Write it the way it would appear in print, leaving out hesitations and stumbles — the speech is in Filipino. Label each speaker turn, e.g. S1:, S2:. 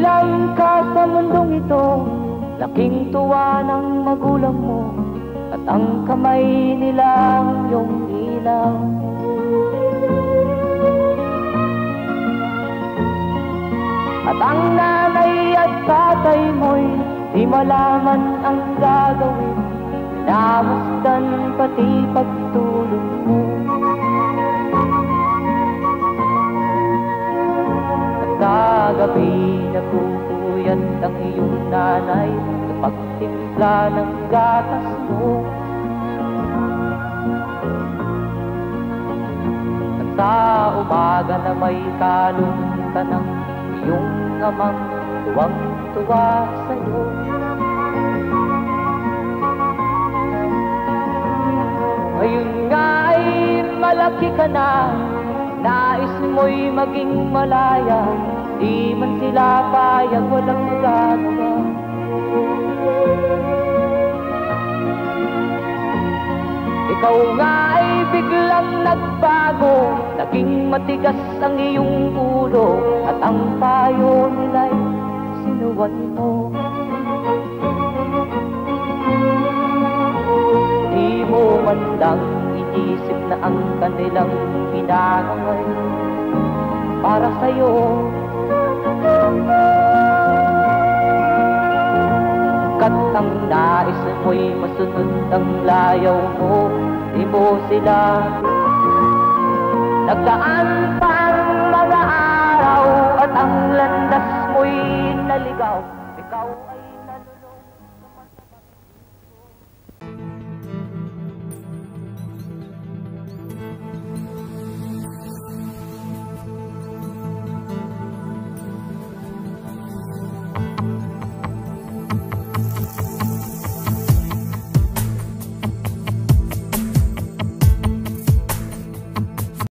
S1: Bilang ka sa mundong ito, laking tuwa ng magulang mo, at ang kamay nila ang iyong ilaw. At ang nanay at tatay mo'y di malaman ang gagawin, namasdan pati pagtulog mo. At kagabi nagpupuyat ang iyong nanay sa pagtimpla ng gatas mo. At sa umaga na may kalong ka ng iyong amang tuwang-tuwa sa'yo. Ngayon nga ay malaki ka na, nais mo'y maging malaya, di man sila payag, walang magagawa. Ikaw nga ay biglang nagbago, naging matigas ang iyong ulo, at ang payo nila'y sinuwan mo. Di mo man lang inisip na ang kanilang pinangangay para sa'yo. Kat ang nais mo'y masunod ang layaw mo, di mo sila. Nagdaan pa ang mga araw at ang landas mo'y naligaw. Ikaw ay